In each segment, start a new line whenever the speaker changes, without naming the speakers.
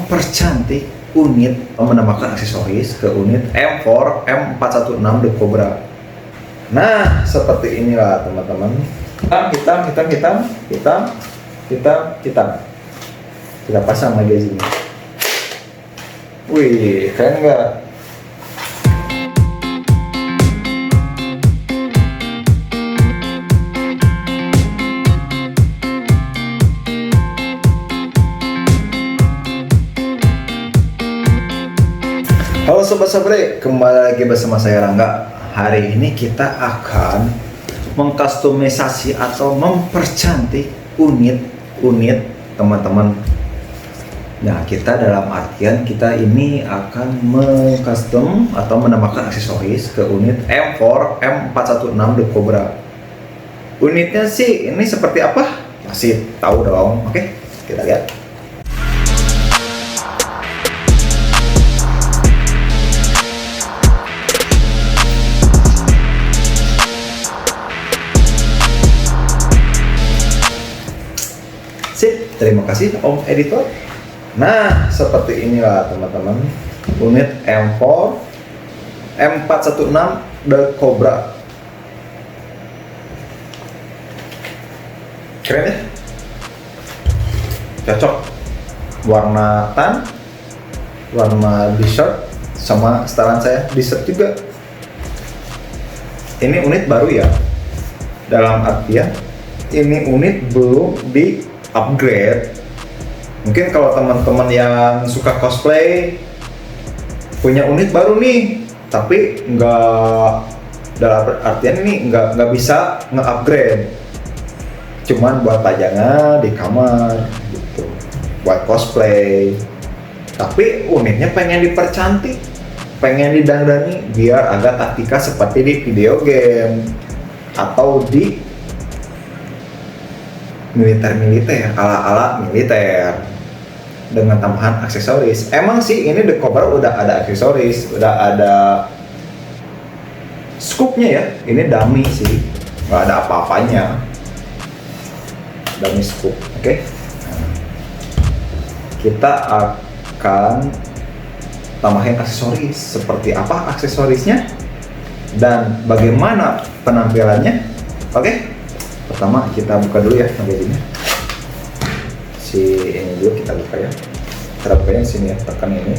mempercantik unit menambahkan aksesoris ke unit M4 M416 The Cobra. Nah, seperti inilah teman-teman. Hitam. Kita pasang magazine. Wih, keren nggak? Halo Sobat Sabre, kembali lagi bersama saya Rangga. Hari ini kita akan mengkustomisasi atau mempercantik unit teman-teman. Nah, kita dalam artian kita ini akan mengcustom atau menambahkan aksesoris ke unit M4 M416 The Cobra. Unitnya sih ini seperti apa? Masih tahu dong. Oke, kita lihat. Sip, terima kasih Om Editor. Nah, seperti inilah teman-teman unit M4 M416 The Cobra. Keren ya? Cocok. Warna tan, warna t-shirt, sama setelan saya t-shirt juga. Ini unit baru ya. Dalam artian ini unit belum di upgrade. Mungkin kalau teman-teman yang suka cosplay punya unit baru nih, tapi nggak, dalam artian ini nggak bisa nge-upgrade, cuman buat pajangan di kamar gitu, buat cosplay. Tapi unitnya pengen dipercantik, pengen didandani biar agak taktika seperti di video game atau di militer ala militer dengan tambahan aksesoris. Emang sih ini The Cobra udah ada aksesoris, udah ada scoopnya ya. Ini dummy sih, nggak ada apa-apanya, dummy scoop. Oke. Kita akan tambahin aksesoris. Seperti apa aksesorisnya dan bagaimana penampilannya? Oke. Pertama kita buka dulu ya magazinnya. Si ini dulu kita buka ya. Kita bukanya di sini ya, tekan ini,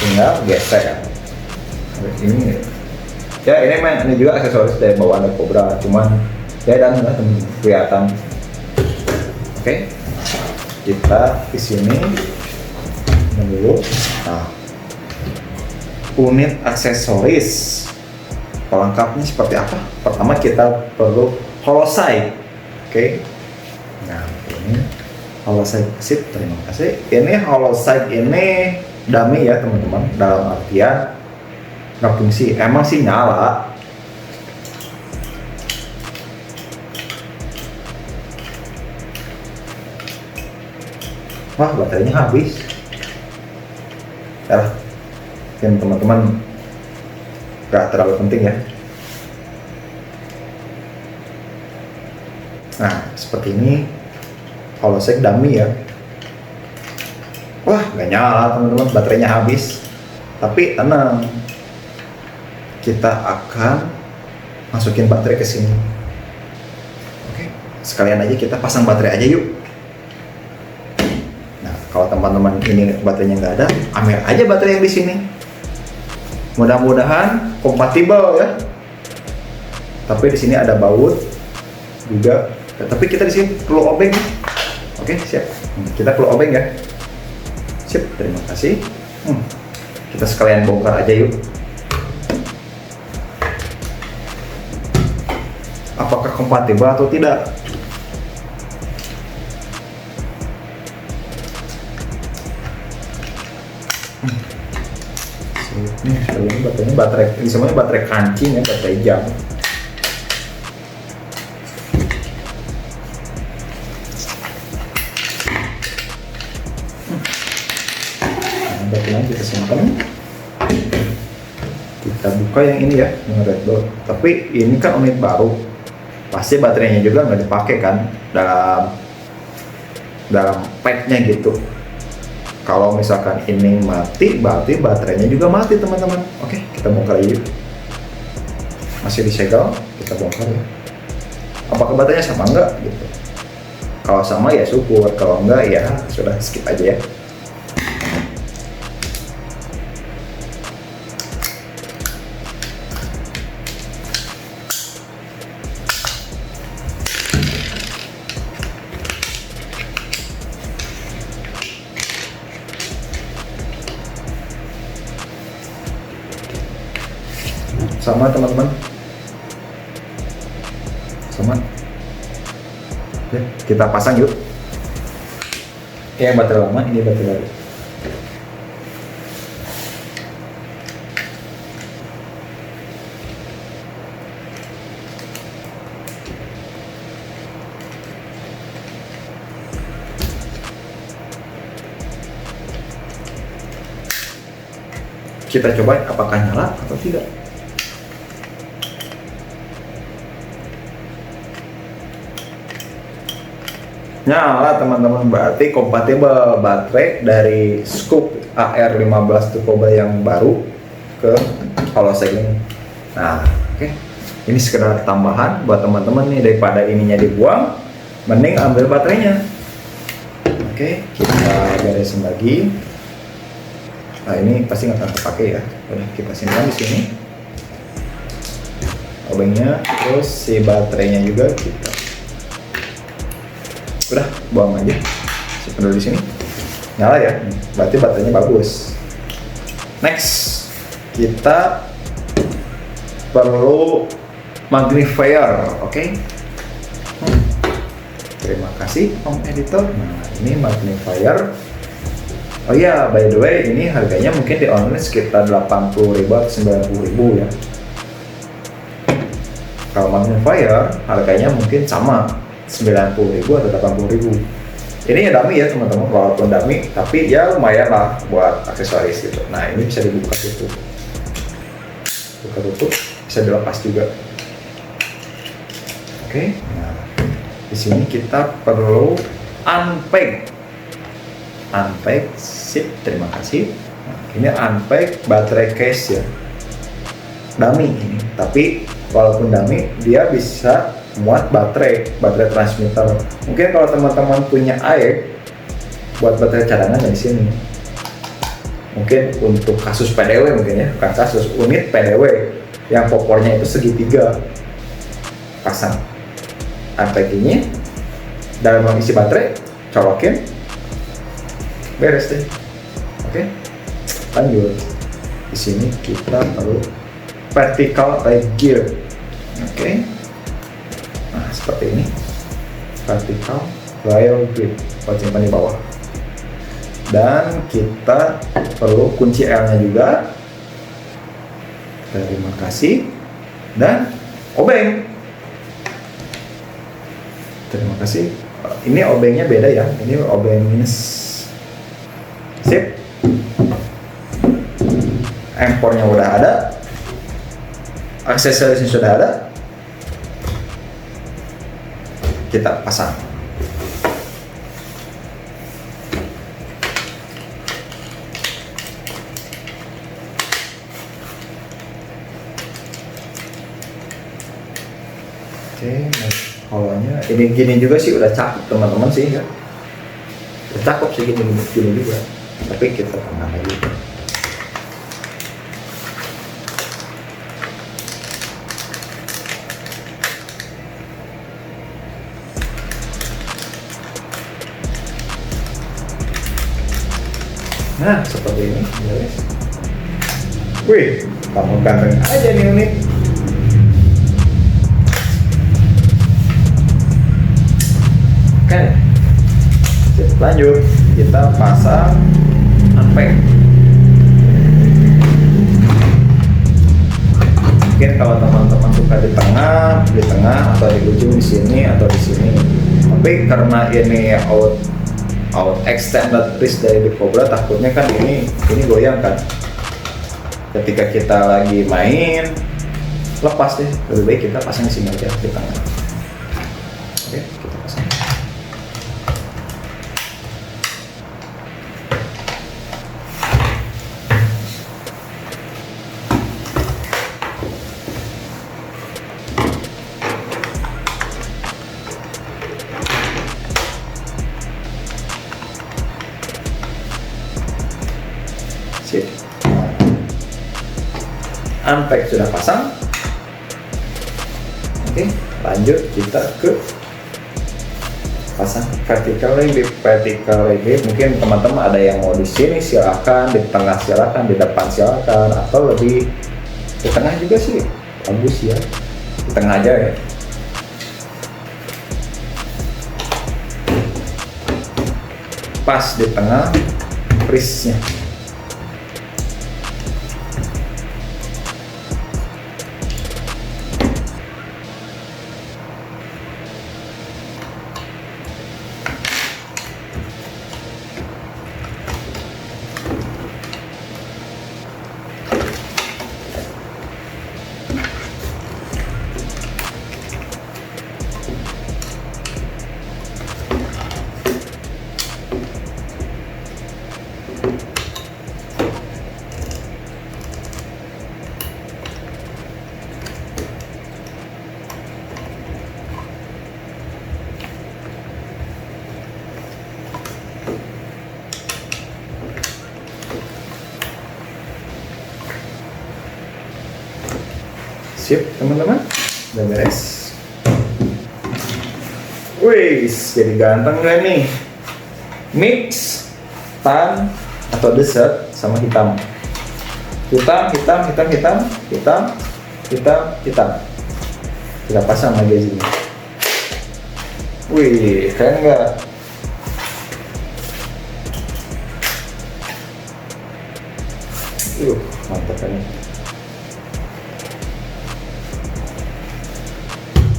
tinggal gesek ya. Ini ya, ini juga aksesoris dari bawaan The Cobra, cuman ya dan nggak kelihatan. Oke, kita di sini dulu. Nah, unit aksesoris pelengkapnya seperti apa? Pertama kita perlu holosight. Oke. Nah, ini holosight. Sip, terima kasih. Ini holosight ini dummy ya teman-teman, dalam artian nggak fungsi. Emang sih nyala. Wah, baterainya habis. Ya, yang teman-teman nggak terlalu penting ya. Nah, seperti ini holosight dummy ya. Wah, nggak nyala teman-teman, baterainya habis. Tapi tenang, kita akan masukin baterai ke sini. Oke, sekalian aja kita pasang baterai aja yuk. Nah, kalau teman-teman ini baterainya nggak ada, ambil aja baterai yang di sini. Mudah-mudahan kompatibel ya. Tapi di sini ada baut juga. Tapi kita di sini perlu obeng. Oke, siap. Kita perlu obeng ya. Sip, terima kasih. Kita sekalian bongkar aja yuk. Apakah kompatibel atau tidak? Ini baterai, ini semuanya baterai kancing ya, baterai jam. Baterainya kita simpan. Kita buka yang ini ya, yang red dot. Tapi ini kan unit baru, pasti baterainya juga nggak dipakai kan dalam packnya gitu. Kalau misalkan ini mati, berarti baterainya juga mati teman-teman. Oke, kita bongkar yuk. Masih disegel, kita bongkar ya. Apakah baterainya sama enggak gitu? Kalau sama ya syukur, kalau enggak ya sudah skip aja ya. Sama teman-teman, sama ya, kita pasang yuk. Yang baterai lama, ini baterai baru. Kita coba apakah nyala atau tidak. Nyala teman-teman, berarti kompatibel baterai dari Scoop AR15 Turbo yang baru ke holosek ini. Nah, oke. Ini sekedar tambahan buat teman-teman nih, daripada ininya dibuang, mending ambil baterainya. Oke, kita beresin lagi. Nah, ini pasti nggak akan terpakai ya. Udah kita simpan di sini. Obengnya, terus si baterainya juga kita udah buang aja, simpan dulu di sini. Nyala ya, berarti baterainya bagus. Next, kita perlu magnifier, oke? Terima kasih Om Editor. Nah, ini magnifier. Oh iya, by the way, ini harganya mungkin di online sekitar 80.000 atau 90.000 ya. Kalau magnifier harganya mungkin sama 90.000 atau 80.000. Ini ya dummy ya teman-teman, walaupun dummy tapi ya lumayan lah buat aksesoris gitu. Nah, ini bisa dibuka tutup, buka tutup, bisa dilepas juga. Oke, nah di sini kita perlu unpack, sip, terima kasih. Nah, ini unpack baterai case ya, dummy ini, tapi walaupun dummy dia bisa muat baterai transmitter. Mungkin kalau teman-teman punya air buat baterai cadangan di sini. Mungkin untuk kasus PDW mungkin ya, bukan kasus, unit PDW yang popornya itu segitiga, pasang unpack ini dalam mengisi baterai, colokin, beres deh. Oke, lanjut. Di sini kita perlu vertical rail gear. Oke. Nah, seperti ini, vertical rail grip buat simpan di bawah. Dan kita perlu kunci L-nya juga. Terima kasih. Dan obeng. Terima kasih. Ini obengnya beda ya. Ini obeng minus. Sip. Empornya udah ada. Aksesorisnya sudah ada. Kita pasang. Oke, kolanya ini gini juga sih udah cakep teman-teman sih ya. Udah cakep sih gini juga. Tapi kita tambah lagi. Nah, seperti ini, guys. Wih, kamu ganteng aja nih unit. Oke, lanjut. Kita pasang unpack. Mungkin kalau teman-teman suka di tengah atau di ujung di sini atau di sini. Tapi karena ini out extended wrist dari Cobra, takutnya kan ini goyang kan. Ketika kita lagi main, lepas deh. Lebih baik kita pasang di sini aja di tengah. Oke, kita pasang. Sip. Unpack sudah pasang. Oke, lanjut kita ke pasang vertical rebate. Mungkin teman-teman ada yang mau di sini silakan, di tengah silakan, di depan silakan, atau lebih di tengah juga sih bagus ya, di tengah aja ya. Pas di tengah crease-nya. Sip teman-teman, udah beres. Wih, jadi ganteng gak nih? Mix tan atau dessert sama hitam. Hitam. Kita pasang magazine. Wih, keren nggak? Mantap kan?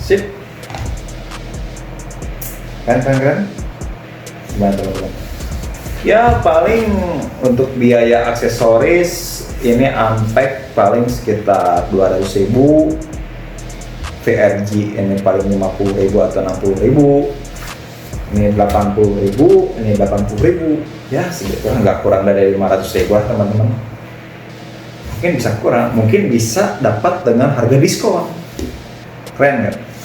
Sip. Kan? Gimana teman-teman? Ya paling untuk biaya aksesoris ini unpack paling sekitar 200.000. VRG ini paling 50.000 atau 60.000. Ini 80.000, ini 80.000. Ya segitu, nggak kurang dari 500.000 lah teman-teman. Mungkin bisa kurang, mungkin bisa dapat dengan harga diskon. Keren nggak?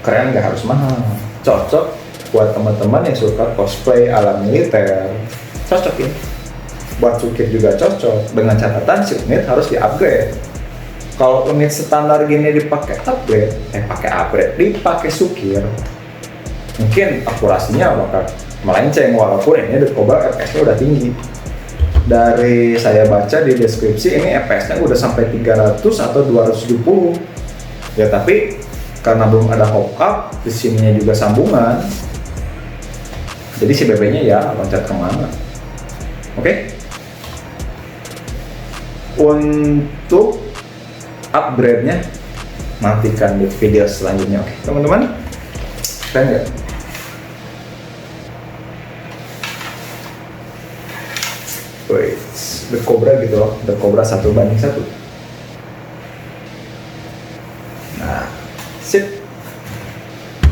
Keren, nggak harus mahal, cocok buat teman-teman yang suka cosplay ala militer, cocok ini. Buat sukir juga cocok, dengan catatan si unit harus di-upgrade. Kalau unit standar gini dipakai dipakai sukir, mungkin akurasinya bakal melenceng, walaupun ini The Cobra FPS-nya udah tinggi. Dari saya baca di deskripsi ini FPS-nya udah sampai 300 atau 270. Ya tapi karena belum ada hookup, di sininya juga sambungan, jadi si BB-nya ya loncat kemana. Oke. Untuk upgrade-nya nantikan di video selanjutnya. Oke teman-teman, keren nggak? Wait, The Cobra gitu loh, The Cobra 1:1. Nah, sip.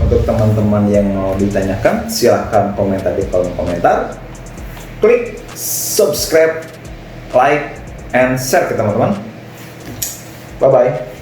Untuk teman-teman yang mau ditanyakan, silahkan komentar di kolom komentar. Klik subscribe, like, and share ke teman-teman. Bye-bye.